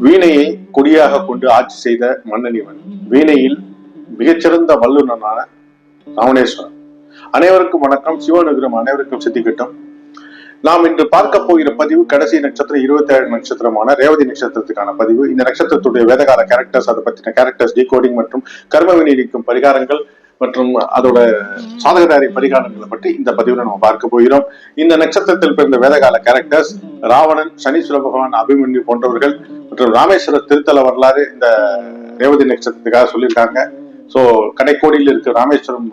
வீணையை கொடியாக கொண்டு ஆட்சி செய்த மன்னன் இவன். வீணையில் மிகச்சிறந்த வல்லுநனான ராவணேஸ்வரன். அனைவருக்கும் வணக்கம். சிவனுகிரம் அனைவருக்கும் சித்திக்கட்டும். நாம் இன்று பார்க்க போகிற பதிவு கடைசி நட்சத்திரம் 27 நட்சத்திரமான ரேவதி நட்சத்திரத்துக்கான பதிவு. இந்த நட்சத்திரத்துடைய வேதகால கேரக்டர்ஸ், அதை பற்றின கேரக்டர்ஸ் டீகோடிங் மற்றும் கர்மவினை நீக்கும் பரிகாரங்கள் மற்றும் அதோட சாதகதாரி பரிகாரங்களை பற்றி இந்த பதிவுல நம்ம பார்க்க போகிறோம். இந்த நட்சத்திரத்தில் பிறந்த வேதகால கேரக்டர்ஸ் ராவணன், சனீஸ்வர பகவான், அபிமன்யு போன்றவர்கள் மற்றும் ராமேஸ்வர திருத்தல வரலாறு இந்த ரேவதி நட்சத்திரத்துக்காக சொல்லியிருக்காங்க. சோ கடைக்கோடியில் இருக்க ராமேஸ்வரம்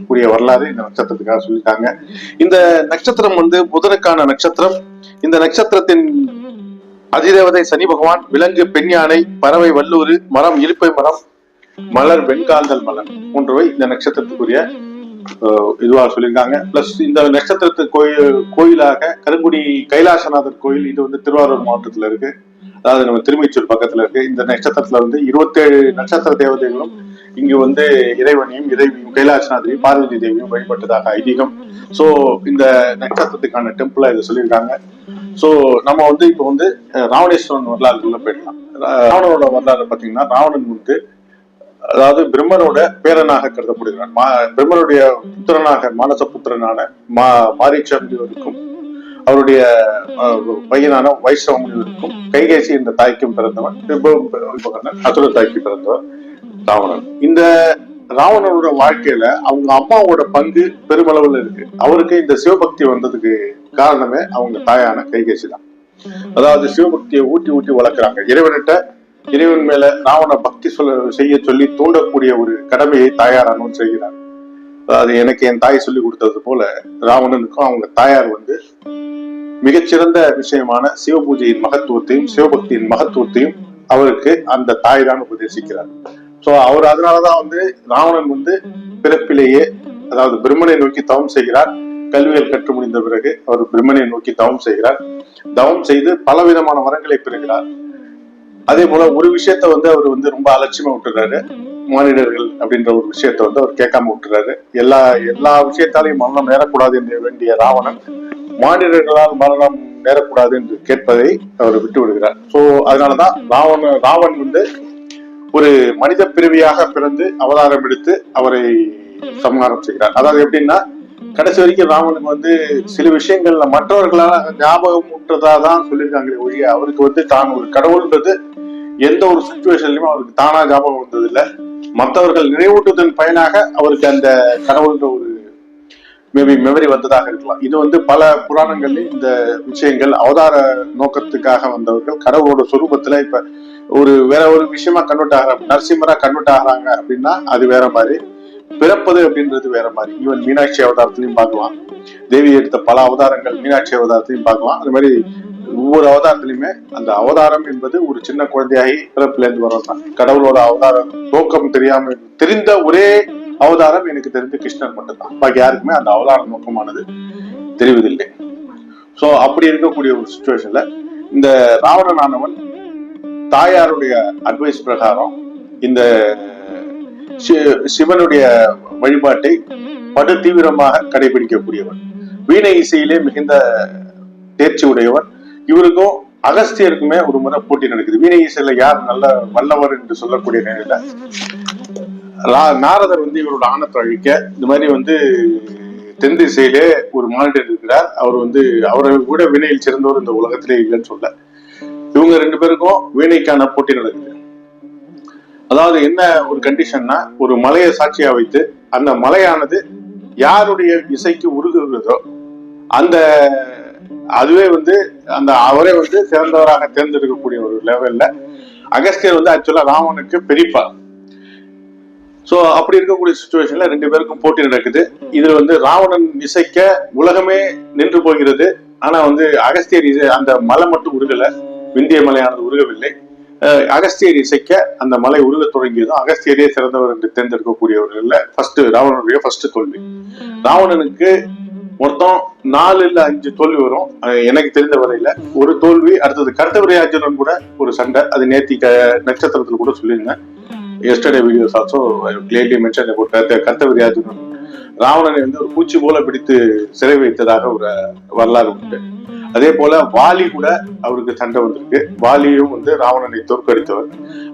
கூடிய வரலாறு இந்த நட்சத்திரத்துக்காக சொல்லியிருக்காங்க. இந்த நட்சத்திரம் புதனுக்கான நட்சத்திரம். இந்த நட்சத்திரத்தின் அதிதேவதை சனி பகவான், விலங்கு பெண் யானை, பறவை வல்லூர், மரம் இலுப்பை மரம், மலர் வெண்காந்தல் மலர் போன்றவை இந்த நட்சத்திரத்துக்குரிய இதுவா சொல்லியிருக்காங்க. பிளஸ் இந்த நட்சத்திரத்து கோயிலாக கருங்குடி கைலாசநாதர் கோயில், இது திருவாரூர் மாவட்டத்துல இருக்கு. அதாவது நம்ம திருமிச்சூர் பக்கத்துல இருக்கு. இந்த நட்சத்திரத்துல 27 நட்சத்திர தேவதைகளும் இங்கு இறைவனையும் இறைவியும் கைலாசநாதரையும் பார்வதி தேவியும் வழிபட்டதாக ஐதீகம். சோ இந்த நட்சத்திரத்துக்கான டெம்பிளா இதை சொல்லியிருக்காங்க. சோ நம்ம இப்போ ராவணேஸ்வரன் வரலாறுக்குள்ள போயிடலாம். ராவணனோட வரலாறு பாத்தீங்கன்னா, ராவணன் அதாவது பிரம்மனோட பேரனாக கருதப்படுகிறான். பிரம்மனுடைய புத்திரனாக மானச புத்திரனான மாரீச்ச முனிவருக்கும் அவருடைய பையனான வைஷ்ணவ முனிவருக்கும் கைகேசி என்ற தாய்க்கும் பிறந்தவன், அசுர தாய்க்கு பிறந்தவன் ராவணன். இந்த ராவணனோட வாழ்க்கையில அவங்க அம்மாவோட பங்கு பெருமளவுல இருக்கு. அவருக்கு இந்த சிவபக்தி வந்ததுக்கு காரணமே அவங்க தாயான கைகேசி தான். அதாவது சிவபக்தியை ஊட்டி ஊட்டி வளர்க்குறாங்க. இறைவன் மேல ராவண பக்தி செய்ய சொல்லி தூண்டக்கூடிய ஒரு கடமையை தாயாரானவன் செய்கிறார். அதாவது எனக்கு என் தாய் சொல்லி கொடுத்தது போல ராவணனுக்கும் அவங்க தாயார் மிகச்சிறந்த விஷயமான சிவ பூஜையின் மகத்துவத்தையும் சிவபக்தியின் மகத்துவத்தையும் அவருக்கு அந்த தாய் தான் உபதேசிக்கிறார். சோ அவர் அதனாலதான் ராவணன் பிறப்பிலேயே, அதாவது பிரம்மனை நோக்கி தவம் செய்கிறார். கல்வியல் கற்று முடிந்த பிறகு அவர் பிரம்மனை நோக்கி தவம் செய்கிறார். தவம் செய்து பலவிதமான வரங்களை பெறுகிறார். அதே போல ஒரு விஷயத்த அவர் ரொம்ப அலட்சியமா விட்டுறாரு. மானிடர்கள் அப்படின்ற ஒரு விஷயத்த அவர் கேட்காம விட்டுறாரு. எல்லா விஷயத்தாலையும் மரணம் நேரக்கூடாது என்று வேண்டிய ராவணன் மானிடர்களால் மரணம் நேரக்கூடாது என்று கேட்பதை அவர் விட்டு விடுகிறார். சோ அதனாலதான் ராவன் ஒரு மனித பிறவியாக பிறந்து அவதாரம் எடுத்து அவரை சம்ஹாரம் செய்கிறார். அதாவது எப்படின்னா, கடைசி வரைக்கும் ராவனுக்கு சில விஷயங்கள்ல மற்றவர்களால ஞாபகம் ஊற்றதாதான் சொல்லியிருக்காங்களே ஒழிய, அவருக்கு தான் ஒரு கடவுள்ன்றது எந்த ஒரு சுச்சுவேஷன்லயுமே அவருக்கு தானா ஞாபகம் வந்தது இல்லை. மற்றவர்கள் நினைவூட்டுவதன் பயனாக அவருக்கு அந்த கடவுள்ன்ற ஒரு மெமரி வந்ததாக இருக்கலாம். இது பல புராணங்கள்ல இந்த விஷயங்கள் அவதார நோக்கத்துக்காக வந்தவர்கள் கடவுளோட சொரூபத்துல இப்ப வேற ஒரு விஷயமா கன்வெர்ட் ஆகிறாங்க. நரசிம்மரா கன்வெர்ட் ஆகிறாங்க அப்படின்னா அது வேற மாதிரி, பிறப்பது அப்படின்றது வேற மாதிரி. ஈவன் மீனாட்சி அவதாரத்திலையும் பார்க்கலாம், தேவி எடுத்த பல அவதாரங்கள் மீனாட்சி அவதாரத்திலையும் பார்க்கலாம். அது மாதிரி ஒவ்வொரு அவதாரத்திலுமே அந்த அவதாரம் என்பது ஒரு சின்ன குழந்தையாகி பிறப்புல இருந்து வரதான். கடவுளோட அவதாரம் நோக்கம் தெரிந்த ஒரே அவதாரம் எனக்கு தெரிந்து கிருஷ்ணன் மட்டும்தான். பாக்கி யாருக்குமே அந்த அவதார நோக்கமானது தெரிவதில்லை. சோ அப்படி இருக்கக்கூடிய ஒரு சுச்சுவேஷன்ல இந்த ராவணனானவன் தாயாருடைய அட்வைஸ் பிரகாரம் இந்த சிவனுடைய வழிபாட்டை படு தீவிரமாக கடைபிடிக்கக்கூடியவன், வீணை இசையிலே மிகுந்த தேர்ச்சி உடையவன். இவருக்கும் அகஸ்தியருக்குமே ஒரு முறை போட்டி நடக்குது. வீணை இசையில யார் நல்ல வல்லவர் என்று சொல்லக்கூடிய நிலையில நாரதர் இவரோட ஆணத்தை அழிக்க இந்த மாதிரி தென் திசையிலே ஒரு மானிடர் இருக்கிறார். அவர் அவரை கூட வீணையில் சிறந்தவர் இந்த உலகத்திலே இல்லைன்னு சொல்ல, இவங்க 2 பேருக்கும் வீணைக்கான போட்டி நடக்குது. அதாவது என்ன ஒரு கண்டிஷன்னா, ஒரு மலையை சாட்சியா வைத்து அந்த மலையானது யாருடைய இசைக்கு உருகுகிறதோ அதுவே அந்த அவரே சிறந்தவராக தேர்ந்தெடுக்கக்கூடிய ஒரு லெவல்ல அகஸ்தியர் ஆக்சுவலா ராவனுக்கு பெரியப்பா. சோ அப்படி இருக்கக்கூடிய சுச்சுவேஷன்ல 2 பேருக்கும் போட்டி நடக்குது. இதுல ராவணன் இசைக்க உலகமே நின்று போகிறது. ஆனா அகஸ்தியர் அந்த மலை மட்டும் உருகல, விந்திய மலையானது உருகவில்லை. அகஸ்தியர் இசைக்க அந்த மலை உருக தொடங்கியதும் அகஸ்தியரே சிறந்தவர் என்று தேர்ந்தெடுக்கக்கூடியவர்கள் ராவணனுடைய ஃபர்ஸ்ட் தோல்வி. ராவணனுக்கு மொத்தம் 4 இல்ல 5 தோல்வி வரும் எனக்கு தெரிந்த வரையில. ஒரு தோல்வி அடுத்தது கர்த்தவிராஜனுடன் கூட ஒரு சண்டை. அது நேத்தி நட்சத்திரத்துல கூட சொல்லியிருந்தேன். Yesterday videos also I clearly mentioned about கர்த்தவிராஜனுடன் ராவணனை வந்து ஒரு பூச்சி போல பிடித்து சிறை வைத்ததாக ஒரு வரலாறு உண்டு. அதே போல வாலி கூட அவருக்கு சண்டை வந்திருக்கு. வாலியும் வந்து ராவணனை தோற்கடித்தவர்.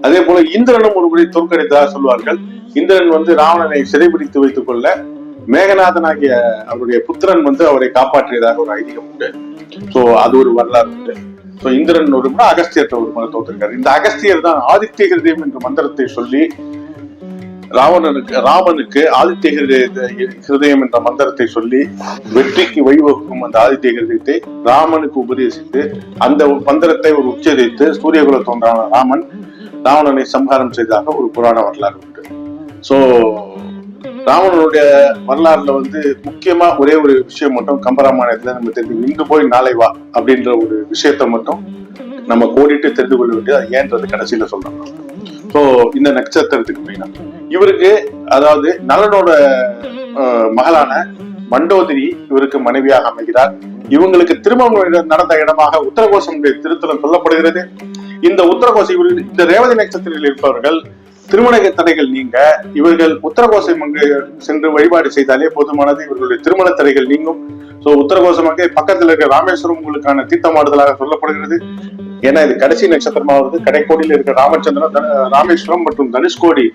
அதே போல இந்திரனும் ஒருபடி தோற்கடித்ததாக சொல்வார்கள். இந்திரன் வந்து ராவணனை சிறைபிடித்து வைத்துக் கொள்ள மேகநாதன் ஆகிய அவருடைய புத்திரன் வந்து அவரை காப்பாற்றியதாக ஒரு ஐதீகம் உண்டு. சோ அது ஒரு வரலாறு உண்டு. சோ இந்திரன் ஒரு முறை அகஸ்தியர்கிட்ட ஒரு முறை தோற்றிருக்காரு. இந்த அகஸ்தியர் தான் ஆதித்ய ஹிருதயம் என்ற மந்திரத்தை சொல்லி ராமனுக்கு ஆதித்ய ஹிருதயம் என்ற மந்திரத்தை சொல்லி வெற்றிக்கு வழிவகுக்கும் அந்த ஆதித்ய ஹிருதயத்தை ராமனுக்கு உபதேசித்து அந்த மந்திரத்தை ஒரு உச்சரித்து சூரியகுல தோன்றான ராவணனை சம்ஹாரம் செய்ததாக ஒரு புராண வரலாறு உண்டு. சோ ராவணனுடைய வரலாறுல வந்து முக்கியமா ஒரே ஒரு விஷயம் மட்டும் கம்பராமாயணத்துல நம்ம தெரிஞ்சு இன்று போய் நாளை வா அப்படின்ற ஒரு விஷயத்த மட்டும் நம்ம கோடிட்டு தெரிந்து கொள்ள வேண்டியது. அது ஏன்றது கடைசியில சொல்றோம். சோ இந்த நட்சத்திரத்துக்கு மெயினா இவருக்கு அதாவது நலனோட மகளான மண்டோதரி இவருக்கு மனைவியாக அமைகிறார். இவங்களுக்கு திருமணம் நடந்த இடமாக உத்தரகோசனுடைய திருத்தலம் சொல்லப்படுகிறது. இந்த உத்தரகோசம் இவர்கள் இந்த ரேவதி நட்சத்திரத்தில் இருப்பவர்கள் திருமண தடைகள் நீங்க இவர்கள் உத்தரகோசம் அங்கு சென்று வழிபாடு செய்தாலே போதுமானது. இவர்களுடைய திருமண தடைகள் நீங்கும். சோ உத்தரகோசம் அங்கே பக்கத்தில் இருக்க ராமேஸ்வரம் உங்களுக்கான தீர்த்தமாடுதலாக சொல்லப்படுகிறது. ஏன்னா இது கடைசி நட்சத்திரமாவது. கடைக்கோடியில் இருக்க ராமச்சந்திரன், ராமேஸ்வரம் மற்றும் தனுஷ்கோடி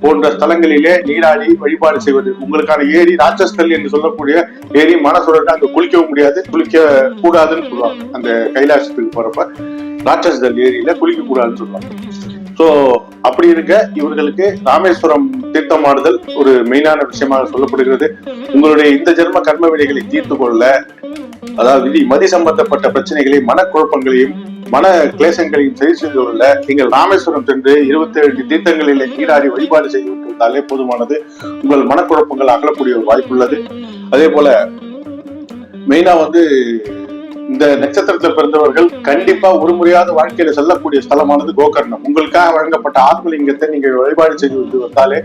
போன்ற ஸ்தலங்களிலே நீராடி வழிபாடு செய்வது. உங்களுக்கான ஏரி ராட்சஸ்தல் என்று சொல்லக்கூடிய ஏரி மனசுரட்டு அங்க குளிக்கவும் முடியாது, குளிக்க கூடாதுன்னு சொல்லுவாங்க. அந்த கைலாசத்துக்கு போறப்ப ராட்சஸ்தல் ஏரியில குளிக்க கூடாதுன்னு சொல்லுவாங்க. சோ அப்படி இருக்க இவர்களுக்கு ராமேஸ்வரம் தீர்த்தமாடுதல் ஒரு மெயினான விஷயமாக சொல்லப்படுகிறது. உங்களுடைய இந்த ஜென்ம கர்ம வினைகளை தீர்த்து கொள்ள, அதாவது மதி சம்பந்தப்பட்ட பிரச்சனைகளை, மனக்குழப்பங்களையும் மன கிளேசங்களையும் சரி செய்து கொள்ள நீங்கள் ராமேஸ்வரம் சென்று 27 தீர்த்தங்களிலே நீராடி வழிபாடு செய்து விட்டாலே போதுமானது. உங்கள் மனக்குழப்பங்கள் அகலக்கூடிய ஒரு வாய்ப்பு உள்ளது. அதே போல மெயினா வந்து இந்த நட்சத்திரத்தில் பிறந்தவர்கள் கண்டிப்பா ஒரு முறையாவது வாழ்க்கையில செல்லக்கூடிய ஸ்தலமானது கோகர்ணம். உங்களுக்காக வழங்கப்பட்ட ஆத்மலிங்கத்தை நீங்கள் வழிபாடு செய்து விட்டு வந்தாலே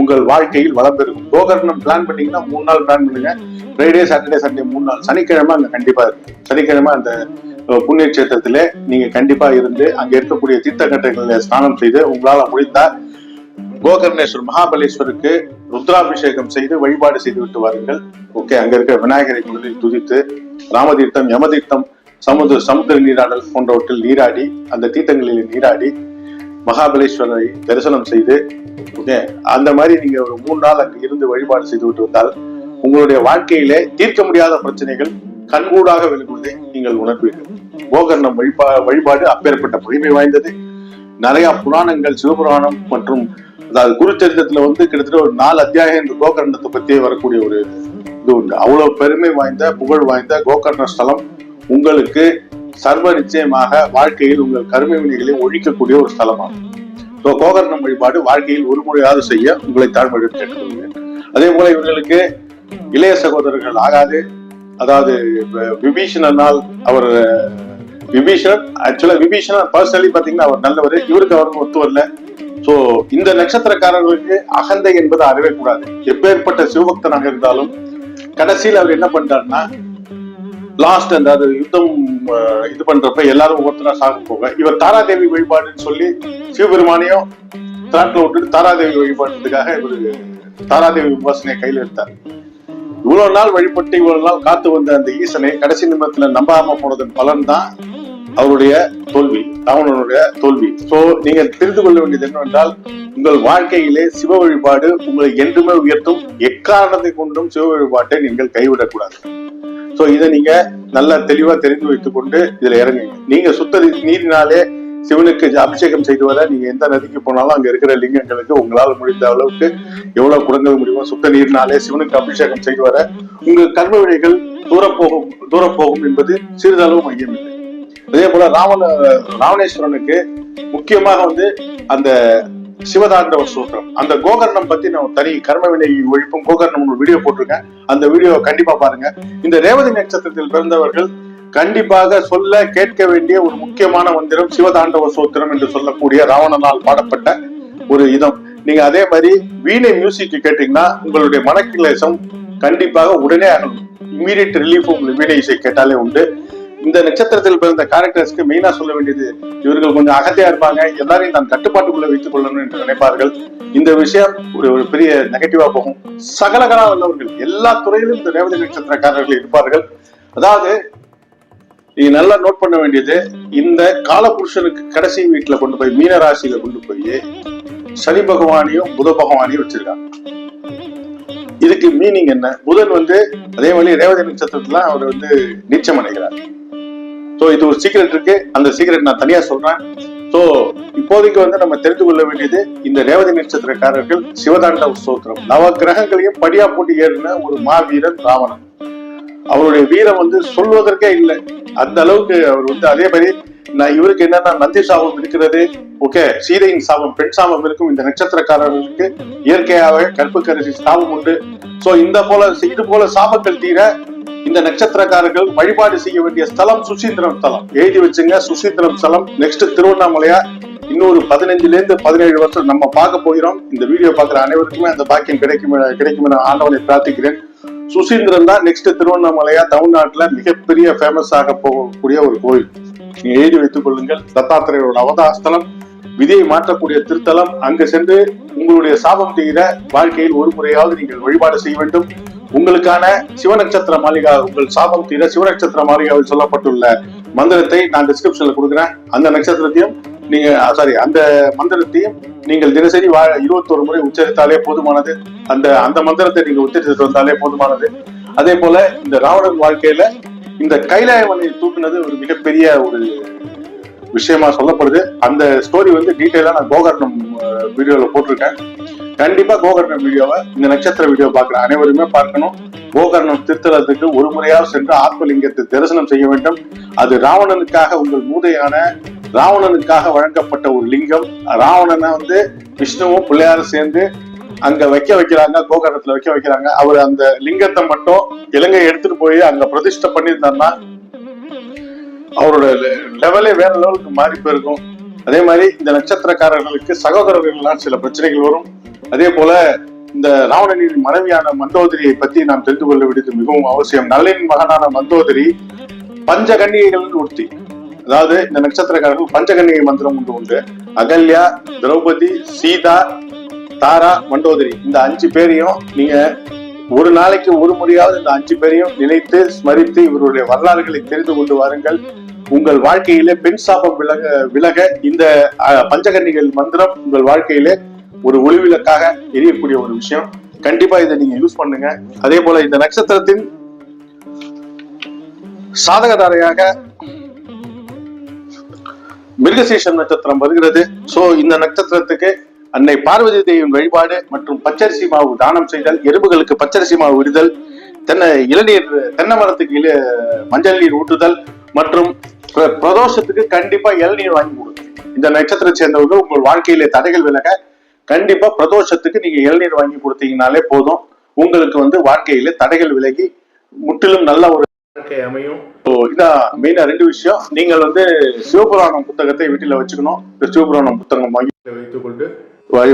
உங்கள் வாழ்க்கையில் வளம் பெறும். கோகர்ணம் பிளான் பண்ணீங்கன்னா 3 நாள் பிளான் பண்ணுங்க. ஃப்ரைடே, சாட்டர்டே, சண்டே 3 நாள். சனிக்கிழமை அங்க கண்டிப்பா இருக்கு. சனிக்கிழமை அந்த புண்ணிய கஷேத்திரத்திலே நீங்க கண்டிப்பா இருந்து அங்க இருக்கக்கூடிய தீர்த்தக்கட்டைகளில் ஸ்நானம் செய்து உங்களால முடிந்தா கோகர்ணேஸ்வர் மகாபலேஸ்வருக்கு ருத்ராபிஷேகம் செய்து வழிபாடு செய்து விட்டு வாருங்கள். ஓகே, அங்க இருக்க விநாயகரை முதலில் துதித்து ராமதீர்த்தம், யமதீர்த்தம், சமுத்திர நீராடல் போன்றவற்றில் நீராடி அந்த தீர்த்தங்களில் நீராடி மகாபலேஸ்வரரை தரிசனம் செய்து ஓகே அந்த மாதிரி நீங்க ஒரு 3 நாள் அங்கு இருந்து வழிபாடு செய்து விட்டு வந்தால் உங்களுடைய வாழ்க்கையிலே தீர்க்க முடியாத பிரச்சனைகள் கண்கூடாக விளங்குவதை நீங்கள் உணர்வீர்கள். கோகர்ணம் வழிபாடு அப்பேற்பட்ட மகிமை வாய்ந்தது. நிறைய புராணங்கள், சிவபுராணம் மற்றும் அதாவது குருச்சரித்திரத்துல வந்து கிட்டத்தட்ட ஒரு 4 அத்தியாயம் இந்த கோகர்ணத்தை பத்தி வரக்கூடிய ஒரு இது உண்டு. அவ்வளவு பெருமை வாய்ந்த, புகழ் வாய்ந்த கோகர்ண ஸ்தலம் உங்களுக்கு சர்வ நிச்சயமாக வாழ்க்கையில் உங்கள் கர்ம வினைகளை ஒழிக்கக்கூடிய ஒரு ஸ்தலமாகும். கோகர்ணம் வழிபாடு வாழ்க்கையில் ஒரு முறையாவது செய்ய உங்களை தாழ்மையுடன் கேட்டுக்கொள்கிறேன். அதே போல இவர்களுக்கு இளைய சகோதரர்கள் ஆகாது. அதாவது விபீஷணனால் அவர் விபீஷணன் பர்சனலி பாத்தீங்கன்னா அவர் நல்லவர், இவருக்கு அவருக்கு ஒத்து வரல. சோ இந்த நட்சத்திரக்காரர்களுக்கு அகந்தை என்பது அறவே கூடாது. எப்பேற்பட்ட சிவபக்தனாக இருந்தாலும் கடைசியில் அவர் என்ன பண்றாருன்னா லாஸ்ட் அதாவது யுத்தம் இது பண்றப்ப எல்லாரும் ஒவ்வொருத்தரா சாக போக இவர் தாராதேவி வழிபாடுன்னு சொல்லி சிவபெருமானையும் திராட்டில் விட்டுட்டு தாராதேவி வழிபாடுறதுக்காக இவரு தாராதேவி உபாசனையை கையில் எடுத்தார். இவ்வளவு நாள் வழிபட்டு இவ்வளவு நாள் காத்து வந்த அந்த ஈசனை கடைசி நிமிடத்துல நம்பாம போனதன் பலன் தான் அவருடைய தோல்வி, ராவணனுடைய தோல்வி. சோ நீங்க தெரிந்து கொள்ள வேண்டியது என்னவென்றால் உங்கள் வாழ்க்கையிலே சிவ வழிபாடு உங்களை என்றுமே உயர்த்தும். எக்காரணத்தை கொண்டும் சிவ வழிபாட்டை நீங்கள் கைவிடக்கூடாது. சோ இதை நீங்க நல்லா தெளிவா தெரிந்து வைத்துக் கொண்டு இதுல இறங்குங்க. நீங்க சுத்த நீரினாலே சிவனுக்கு அபிஷேகம் செய்து வர நீங்க எந்த நதிக்கு போனாலும் அங்க இருக்கிற லிங்கங்களுக்கு உங்களால் முடிந்த அளவுக்கு எவ்வளவு குடங்கள் முடியுமோ சுத்த நீரினாலே சிவனுக்கு அபிஷேகம் செய்து வர உங்க கர்ம வினைகள் தூர போகும் என்பது சிறிதளவு மையம் இல்லை. அதே போல ராவணேஸ்வரனுக்கு முக்கியமாக வந்து அந்த சிவதாண்டவ சூத்திரம், அந்த கோகர்ணம் பத்தி நான் தனி கர்ம வினை ஒழிப்பும் கோகர்ணம் ஒரு வீடியோ போட்டிருக்கேன். அந்த வீடியோ கண்டிப்பா பாருங்க. இந்த ரேவதி நட்சத்திரத்தில் பிறந்தவர்கள் கண்டிப்பாக சொல்ல கேட்க வேண்டிய ஒரு முக்கியமான மந்திரம் சிவதாண்டவ சூத்திரம் என்று சொல்லக்கூடிய ராவணனால் பாடப்பட்ட ஒரு இதம். நீங்க அதே மாதிரி வீணை மியூசிக் கேட்டீங்கன்னா உங்களுடைய மனக்கிளேசம் கண்டிப்பாக உடனே ஆகணும். இம்மீடியட் ரிலீஃப் உங்களுக்கு வீணை இசை கேட்டாலே உண்டு. இந்த நட்சத்திரத்தில் பிறந்த கேரக்டர்ஸ்க்கு மெயினா சொல்ல வேண்டியது, இவர்கள் கொஞ்சம் அகத்தையா இருப்பாங்க, எல்லாரையும் தான் கட்டுப்பாட்டுக்குள்ள வைத்துக் கொள்ளணும் என்று நினைப்பார்கள். இந்த விஷயம் ஒரு பெரிய நெகட்டிவா போகும். சகலகலா உள்ளவர்கள் எல்லா துறையிலும் இந்த ரேவதி நட்சத்திரக்காரர்கள் இருப்பார்கள். அதாவது நீங்க நல்லா நோட் பண்ண வேண்டியது, இந்த காலபுருஷனுக்கு கடைசி வீட்டுல கொண்டு போய் மீன ராசியில கொண்டு போய் சனி பகவானையும் புத பகவானையும் வச்சிருக்காங்க. இதுக்கு மீனிங் என்ன? புதன் அதே மாதிரி ரேவதி நட்சத்திரத்துல அவர் நீச்சம் அடைகிறார். சோ இது ஒரு சீக்ரெட் இருக்கு, அந்த சீக்ரெட் நான் தனியா சொல்றேன். சோ இப்போதைக்கு நம்ம தெரிந்து கொள்ள வேண்டியது, இந்த ரேவதி நட்சத்திரக்காரர்கள் சிவதாண்டவ ஸ்தோத்திரம் நவ கிரகங்களையும் படியா போட்டு ஏறின ஒரு மாவீரன் ராவணன். அவருடைய வீரம் சொல்வதற்கே இல்லை. அந்த அளவுக்கு அவர் அதே மாதிரி இவருக்கு என்னன்னா நந்தி சாபம் இருக்கிறது. ஓகே, சீதையின் சாபம், பெண் சாபம் இருக்கும். இந்த நட்சத்திரக்காரர்களுக்கு இயற்கையாகவே கற்புக்கரசி சாபம் உண்டு. சோ இது போல சாபங்கள் தீர இந்த நட்சத்திரக்காரர்கள் வழிபாடு செய்ய வேண்டிய ஸ்தலம் சுசீந்திரம் ஸ்தலம். எழுதி வச்சுங்க, சுசீந்திரம் ஸ்தலம். நெக்ஸ்ட் திருவண்ணாமலையா இன்னொரு 15 வருஷம் நம்ம பார்க்க போகிறோம். இந்த வீடியோ பார்க்குற அனைவருக்குமே அந்த பாக்கியம் கிடைக்கும் என ஆண்டவனை பிரார்த்திக்கிறேன். சுசீந்திரம் தான் நெக்ஸ்ட் திருவண்ணாமலையா தமிழ்நாட்டுல மிகப்பெரிய ஃபேமஸ் ஆக போகக்கூடிய ஒரு கோயில். நீங்க எழுதி வைத்துக் கொள்ளுங்கள். தத்தாத்திரையோட அவதாரஸ்தலம், விதியை மாற்றக்கூடிய திருத்தலம். அங்கு சென்று உங்களுடைய சாபம் தீர வாழ்க்கையில் ஒரு முறையாவது நீங்கள் வழிபாடு செய்ய வேண்டும். உங்களுக்கான சிவநட்சத்திர மாளிகா, உங்கள் சாபம் தீர சிவநட்சத்திர மாளிகாவில் சொல்லப்பட்டுள்ள மந்திரத்தை நான் டிஸ்கிரிப்ஷன்ல கொடுக்குறேன். அந்த நட்சத்திரத்தையும் அந்த மந்திரத்தையும் நீங்கள் தினசரி 21 முறை உச்சரித்தாலே போதுமானது. அந்த மந்திரத்தை நீங்க உச்சரித்து வந்தாலே போதுமானது. அதே போல இந்த ராவணன் வாழ்க்கையில இந்த கைலாயவனை தூக்குனது ஒரு மிகப்பெரிய ஒரு விஷயமா சொல்லப்படுது. அந்த ஸ்டோரி டீட்டெயிலா நான் கோகர்ணம் வீடியோல போட்டிருக்கேன். கண்டிப்பா கோகர்ணம் வீடியோவை, இந்த நட்சத்திர வீடியோ பார்க்குற அனைவருமே பார்க்கணும். கோகர்ணம் திருத்தலத்துக்கு ஒரு முறையாக சென்று ஆத்மலிங்கத்தை தரிசனம் செய்ய வேண்டும். அது ராவணனுக்காக, உங்கள் மூதையான ராவணனுக்காக வழங்கப்பட்ட ஒரு லிங்கம். ராவணனை விஷ்ணுவும் பிள்ளையாரும் சேர்ந்து அங்க வைக்கிறாங்க, கோகர்ணத்துல வைக்கிறாங்க. அவர் அந்த லிங்கத்தை மட்டும் இலங்கை எடுத்துட்டு போய் அங்க பிரதிஷ்டை பண்ணியிருந்தாருன்னா அவரோட லெவலே வேற லெவலுக்கு மாறி போயிருக்கும். அதே மாதிரி இந்த நட்சத்திரக்காரர்களுக்கு சகோதரர்கள்லாம் சில பிரச்சனைகள் வரும். அதே போல இந்த ராவணனின் மனைவியான மந்தோதரியை பத்தி நாம் தெரிந்து கொள்ள வேண்டியது மிகவும் அவசியம். நல்லனின் மகனான மந்தோதரி பஞ்சகன்னிகைகள் ஒருத்தி. அதாவது இந்த நட்சத்திரக்காரர்கள் பஞ்சகன்னிகை மந்திரம் உண்டு. அகல்யா, திரௌபதி, சீதா, தாரா, மண்டோதரி, இந்த 5 பேரையும் நீங்க ஒரு நாளைக்கு ஒரு முறையாவது இந்த 5 பேரையும் நினைத்து ஸ்மரித்து இவருடைய வரலாறுகளை தெரிந்து கொண்டு வாருங்கள். உங்கள் வாழ்க்கையிலே பெண் சாபம் விலக இந்த பஞ்சகன்னிகள் மந்திரம் உங்கள் வாழ்க்கையிலே ஒரு ஒளிவிளக்காக எரியக்கூடிய ஒரு விஷயம். கண்டிப்பா இதை நீங்க யூஸ் பண்ணுங்க. அதே போல இந்த நட்சத்திரத்தின் சாதகதாரையாக மிருகசீஷம் நட்சத்திரம் வருகிறது. சோ இந்த நட்சத்திரத்துக்கு அன்னை பார்வதி தேவியின் வழிபாடு மற்றும் பச்சரிசி மாவு தானம் செய்தல், எறும்புகளுக்கு பச்சரிசி மாவு விடுதல், தென்னை மரத்துக்கு மஞ்சள் நீர் ஊட்டுதல் மற்றும் பிரதோஷத்துக்கு கண்டிப்பா இளநீர் வாங்கி கொடுங்க. இந்த நட்சத்திரத்தை சேர்ந்தவர்கள் உங்கள் வாழ்க்கையிலே தடைகள் விலக கண்டிப்பா பிரதோஷத்துக்கு நீங்க இளநீர் வாங்கி கொடுத்தீங்கனாலே போதும். உங்களுக்கு வாழ்க்கையிலே தடைகள் விலகி முற்றிலும் நல்ல ஒரு வாழ்க்கை அமையும். இதான் மெயினா 2 விஷயம். நீங்கள் சிவபுராணம் புத்தகத்தை வீட்டில வச்சுக்கணும். இந்த சிவபுராணம் புத்தகம் வாங்கி வைத்துக் கொண்டு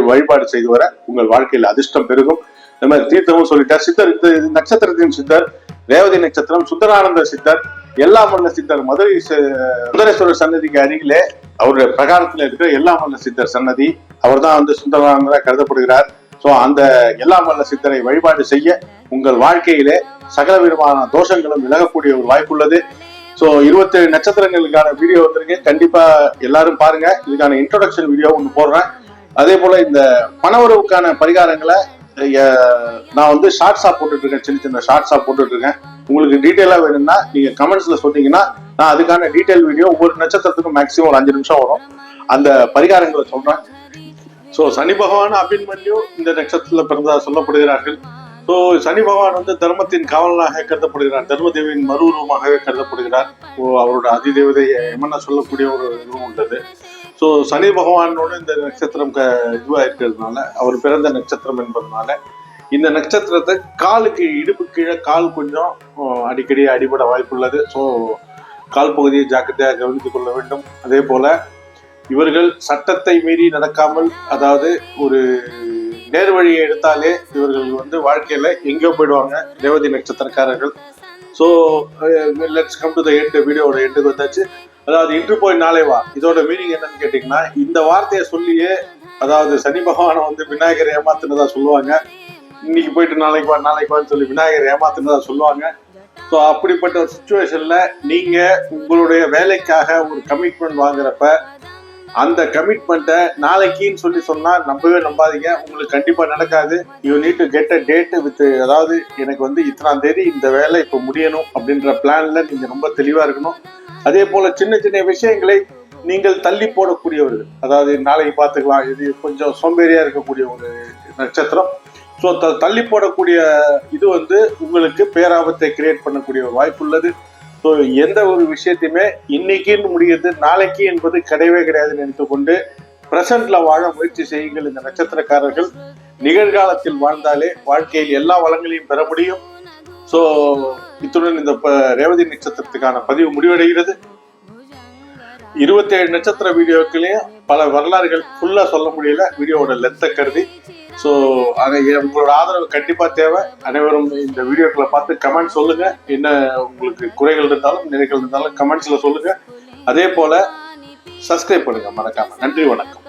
வழிபாடு செய்து வர உங்கள் வாழ்க்கையில் அதிர்ஷ்டம் பெருகும். இந்த மாதிரி தீர்த்தமும் சொல்லிட்டார். சித்தர், நட்சத்திரத்தின் சித்தர் ரேவதி நட்சத்திரம், சுந்தரானந்த சித்தர், எல்லாமல்ல சித்தர் மதுரை சுந்தரேஸ்வரர் சன்னதிக்கு அருகிலே அவருடைய பிரகாரத்துல இருக்கிற எல்லாமல்ல சித்தர் சன்னதி. அவர் தான் சுந்தரானந்தரா கருதப்படுகிறார். சோ அந்த எல்லாமல்ல சித்தரை வழிபாடு செய்ய உங்கள் வாழ்க்கையிலே சகல விதமான தோஷங்களும் விலகக்கூடிய ஒரு வாய்ப்பு உள்ளது. சோ 27 நட்சத்திரங்களுக்கான வீடியோ வந்திருக்கு. கண்டிப்பா எல்லாரும் பாருங்க. இதுக்கான இன்ட்ரோடக்ஷன் வீடியோ ஒன்று போடுறேன். அதே போல இந்த பணவரவுக்கான பரிகாரங்களை நான் ஷார்ட்ஸா போட்டுட்டு இருக்கேன். சின்ன ஷார்ட்ஸா போட்டுட்டு இருக்கேன். உங்களுக்கு டீட்டெயிலா வேணும்னா நீங்க கமெண்ட்ஸ்ல சொன்னீங்கன்னா நான் அதுக்கான டீட்டெயில் வீடியோ ஒவ்வொரு நட்சத்திரத்துக்கும் மேக்சிமம் ஒரு 5 நிமிஷம் வரும். அந்த பரிகாரங்களை சொல்றேன். சோ சனி பகவான் அபிமன்யு இந்த நட்சத்திரத்துல பிறந்ததா சொல்லப்படுகிறார்கள். சோ சனி பகவான் தர்மத்தின் காவலனாக கருதப்படுகிறார். தர்ம தேவியின் மறுரூபமாக கருதப்படுகிறார். அவரோட அதிதேவதை எமன்னா சொல்லக்கூடிய ஒரு இதுவும் உள்ளது. ஸோ சனி பகவானோட இந்த நட்சத்திரம் இதுவாக இருக்கிறதுனால, அவர் பிறந்த நட்சத்திரம் என்பதனால இந்த நட்சத்திரத்தை காலுக்கு இடுப்பு கீழே கால் கொஞ்சம் அடிக்கடி அடிபட வாய்ப்புள்ளது. ஸோ கால் பகுதியை ஜாக்கிரதையாக கவனித்துக் கொள்ள வேண்டும். அதே போல இவர்கள் சட்டத்தை மீறி நடக்காமல், அதாவது ஒரு நேர் வழியை எடுத்தாலே இவர்கள் வாழ்க்கையில எங்கேயோ போயிடுவாங்க. ரேவதி நட்சத்திரக்காரர்கள் so let's come to the end. வீடியோட எண்டுக்கு வந்தாச்சு. அதாவது இன்று போய் நாளை வா, இதோட மீனிங் என்னன்னு கேட்டீங்கன்னா, இந்த வார்த்தையை சொல்லியே அதாவது சனி பகவானை வந்து விநாயகர் ஏமாத்துனதா சொல்லுவாங்க. இன்னைக்கு போயிட்டு நாளைக்கு வான்னு சொல்லி விநாயகர் ஏமாத்துனதா சொல்லுவாங்க. ஸோ அப்படிப்பட்ட ஒரு சுச்சுவேஷன்ல நீங்க உங்களுடைய வேலைக்காக ஒரு கமிட்மெண்ட் வாங்குறப்ப அந்த கமிட்மெண்ட்டை நாளைக்குன்னு சொல்லி சொன்னா நம்பாதீங்க, உங்களுக்கு கண்டிப்பா நடக்காது. You need to get a date with, அதாவது எனக்கு வந்து இத்தனாம் தேதி இந்த வேலை இப்போ முடியணும் அப்படின்ற பிளான்ல நீங்க ரொம்ப தெளிவா இருக்கணும். அதே போல சின்ன சின்ன விஷயங்களை நீங்கள் தள்ளி போடக்கூடியவர்கள், அதாவது நாளைக்கு பார்த்துக்கலாம், இது கொஞ்சம் சோம்பேறியா இருக்கக்கூடிய ஒரு நட்சத்திரம். ஸோ தள்ளி போடக்கூடிய இது வந்து உங்களுக்கு பேராபத்தை கிரியேட் பண்ணக்கூடிய ஒரு வாய்ப்பு உள்ளது. ஸோ எந்த ஒரு விஷயத்தையுமே இன்னைக்குன்னு முடியுது நாளைக்கு என்பது கிடையவே கிடையாதுன்னு நினைத்துக்கொண்டு பிரசன்ட்ல வாழ முயற்சி செய்யுங்கள். இந்த நட்சத்திரக்காரர்கள் நிகழ்காலத்தில் வாழ்ந்தாலே வாழ்க்கையில் எல்லா வளங்களையும் பெற முடியும். ஸோ இத்துடன் இந்த ரேவதி நட்சத்திரத்துக்கான பதிவு முடிவடைகிறது. 27 நட்சத்திர வீடியோக்களையும் பல வரலாறுகள் ஃபுல்லா சொல்ல முடியல வீடியோவோட லென்த்தை கருதி. ஸோ அதை உங்களோட ஆதரவு கண்டிப்பா தேவை. அனைவரும் இந்த வீடியோக்களை பார்த்து கமெண்ட் சொல்லுங்க. என்ன உங்களுக்கு குறைகள் இருந்தாலும் நிறைகள் இருந்தாலும் கமெண்ட்ஸ்ல சொல்லுங்க. அதே போல சப்ஸ்கிரைப் பண்ணுங்க மறக்காம. நன்றி, வணக்கம்.